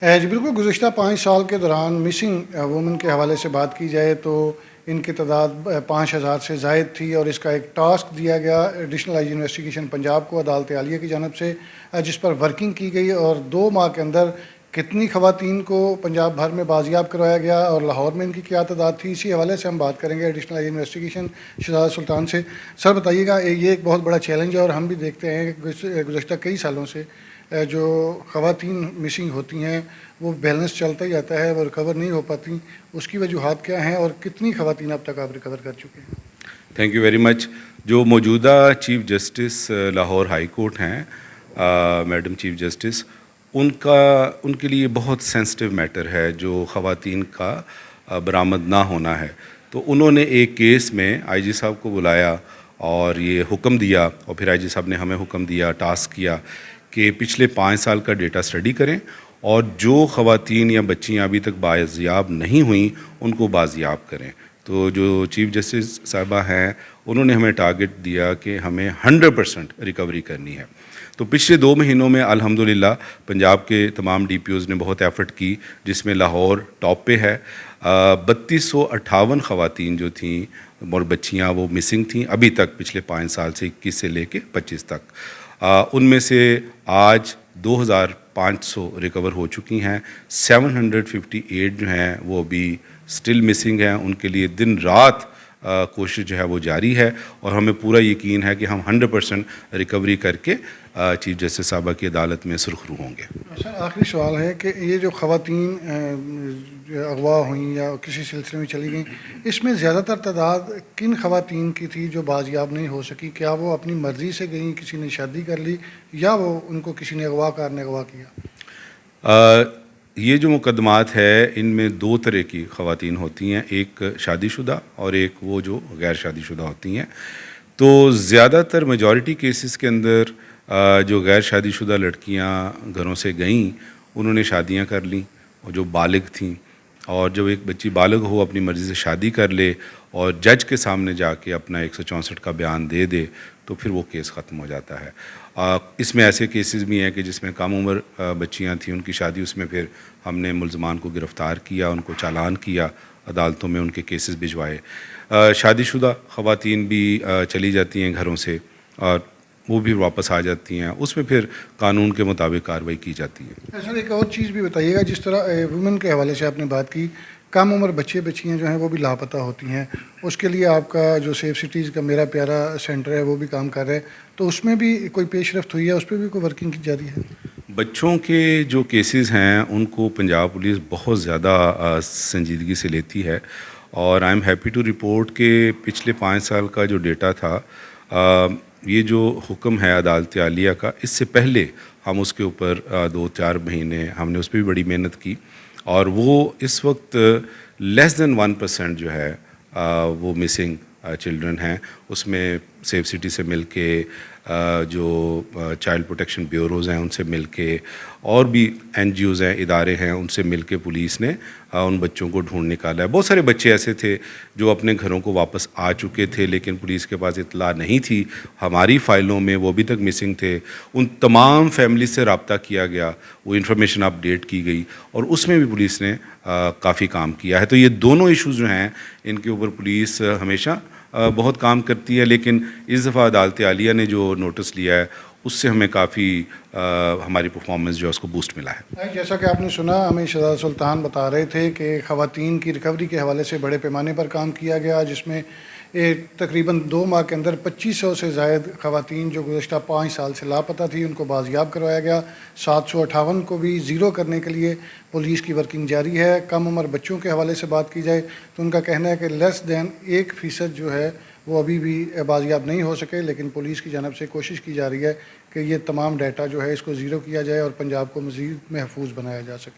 جی بالکل، گزشتہ 5 سال کے دوران مسنگ وومن کے حوالے سے بات کی جائے تو ان کی تعداد 5,000 سے زائد تھی، اور اس کا ایک ٹاسک دیا گیا ایڈیشنل انویسٹیگیشن پنجاب کو عدالت عالیہ کی جانب سے، جس پر ورکنگ کی گئی، اور 2 ماہ کے اندر کتنی خواتین کو پنجاب بھر میں بازیاب کروایا گیا اور لاہور میں ان کی کیا تعداد تھی، اسی حوالے سے ہم بات کریں گے ایڈیشنل انویسٹیگیشن شہزاد سلطان سے۔ سر بتائیے گا، یہ ایک بہت بڑا چیلنج ہے، اور ہم بھی دیکھتے ہیں کہ گزشتہ کئی سالوں سے جو خواتین مسنگ ہوتی ہیں وہ بیلنس چلتا ہی جاتا ہے، وہ ریکور نہیں ہو پاتی، اس کی وجوہات کیا ہیں اور کتنی خواتین اب تک آپ ریکور کر چکے ہیں؟ Thank you very much. جو موجودہ chief justice Lahore high court ہیں، میڈم چیف جسٹس، ان کے لیے بہت سینسٹیو میٹر ہے جو خواتین کا برآمد نہ ہونا ہے۔ تو انہوں نے ایک کیس میں آئی جی صاحب کو بلایا اور یہ حکم دیا، اور پھر آئی جی صاحب نے ہمیں حکم دیا، ٹاسک کیا کہ پچھلے 5 سال کا ڈیٹا اسٹڈی کریں، اور جو خواتین یا بچیاں ابھی تک بازیاب نہیں ہوئیں ان کو بازیاب کریں۔ تو جو چیف جسٹس صاحبہ ہیں انہوں نے ہمیں ٹارگٹ دیا کہ ہمیں 100% ریکوری کرنی ہے۔ تو پچھلے 2 مہینوں میں الحمدللہ پنجاب کے تمام ڈی پی اوز نے بہت ایفرٹ کی، جس میں لاہور ٹاپ پہ ہے۔ 3258 خواتین جو تھیں اور بچیاں وہ مسنگ تھیں ابھی تک، پچھلے 5 سال سے 21 سے لے کے 25 تک۔ ان میں سے آج 2500 ریکور ہو چکی ہیں۔ 758 جو ہیں وہ ابھی سٹل مسنگ ہیں، ان کے لیے دن رات کوشش جو ہے وہ جاری ہے، اور ہمیں پورا یقین ہے کہ ہم 100% ریکوری کر کے چیف جسٹس صاحبہ کی عدالت میں سرخرو ہوں گے۔ سر آخری سوال ہے کہ یہ جو خواتین اغوا ہوئیں یا کسی سلسلے میں چلی گئیں، اس میں زیادہ تر تعداد کن خواتین کی تھی جو بازیاب نہیں ہو سکی؟ کیا وہ اپنی مرضی سے گئیں، کسی نے شادی کر لی، یا وہ ان کو کسی نے اغوا کار نے اغوا کیا؟ یہ جو مقدمات ہے ان میں 2 طرح کی خواتین ہوتی ہیں، ایک شادی شدہ اور ایک وہ جو غیر شادی شدہ ہوتی ہیں۔ تو زیادہ تر میجورٹی کیسز کے اندر جو غیر شادی شدہ لڑکیاں گھروں سے گئیں انہوں نے شادیاں کر لیں، اور جو بالغ تھیں، اور جب ایک بچی بالغ ہو اپنی مرضی سے شادی کر لے اور جج کے سامنے جا کے اپنا 164 کا بیان دے دے تو پھر وہ کیس ختم ہو جاتا ہے۔ اس میں ایسے کیسز بھی ہیں کہ جس میں کم عمر بچیاں تھیں، ان کی شادی، اس میں پھر ہم نے ملزمان کو گرفتار کیا، ان کو چالان کیا، عدالتوں میں ان کے کیسز بھجوائے۔ شادی شدہ خواتین بھی چلی جاتی ہیں گھروں سے اور وہ بھی واپس آ جاتی ہیں، اس میں پھر قانون کے مطابق کارروائی کی جاتی ہے۔ سر ایک اور چیز بھی بتائیے گا، جس طرح وومن کے حوالے سے آپ نے بات کی، کم عمر بچے بچیاں جو ہیں وہ بھی لاپتہ ہوتی ہیں، اس کے لیے آپ کا جو سیف سٹیز کا میرا پیارا سینٹر ہے وہ بھی کام کر رہا ہے، تو اس میں بھی کوئی پیش رفت ہوئی ہے؟ اس پہ بھی کوئی ورکنگ کی جاری ہے؟ بچوں کے جو کیسز ہیں ان کو پنجاب پولیس بہت زیادہ سنجیدگی سے لیتی ہے، اور I am happy to report کہ پچھلے 5 سال کا جو ڈیٹا تھا، یہ جو حکم ہے عدالت عالیہ کا، اس سے پہلے ہم اس کے اوپر 2-4 مہینے ہم نے اس پہ بھی بڑی محنت کی، اور وہ اس وقت لیس دین 1% جو ہے وہ مسنگ چلڈرن ہیں۔ اس میں سیف سٹی سے مل کے، جو چائلڈ پروٹیکشن بیوروز ہیں ان سے مل کے، اور بھی این جی اوز ہیں، ادارے ہیں، ان سے مل کے پولیس نے ان بچوں کو ڈھونڈ نکالا ہے۔ بہت سارے بچے ایسے تھے جو اپنے گھروں کو واپس آ چکے تھے لیکن پولیس کے پاس اطلاع نہیں تھی، ہماری فائلوں میں وہ ابھی تک مسنگ تھے۔ ان تمام فیملیز سے رابطہ کیا گیا، وہ انفارمیشن اپڈیٹ کی گئی، اور اس میں بھی پولیس نے کافی کام کیا ہے۔ تو یہ دونوں ایشوز جو ہیں ان کے اوپر پولیس ہمیشہ بہت کام کرتی ہے، لیکن اس دفعہ عدالت عالیہ نے جو نوٹس لیا ہے اس سے ہمیں کافی ہماری پرفارمنس جو ہے اس کو بوسٹ ملا ہے۔ جیسا کہ آپ نے سنا، ہمیں شہزاد سلطان بتا رہے تھے کہ خواتین کی ریکوری کے حوالے سے بڑے پیمانے پر کام کیا گیا، جس میں تقریباً 2 ماہ کے اندر 2500 سے زائد خواتین جو گزشتہ 5 سال سے لاپتہ تھی ان کو بازیاب کروایا گیا۔ 758 کو بھی زیرو کرنے کے لیے پولیس کی ورکنگ جاری ہے۔ کم عمر بچوں کے حوالے سے بات کی جائے تو ان کا کہنا ہے کہ لیس دین 1% جو ہے وہ ابھی بھی بازیاب نہیں ہو سکے، لیکن پولیس کی جانب سے کوشش کی جا رہی ہے کہ یہ تمام ڈیٹا جو ہے اس کو زیرو کیا جائے اور پنجاب کو مزید محفوظ بنایا جا سکے۔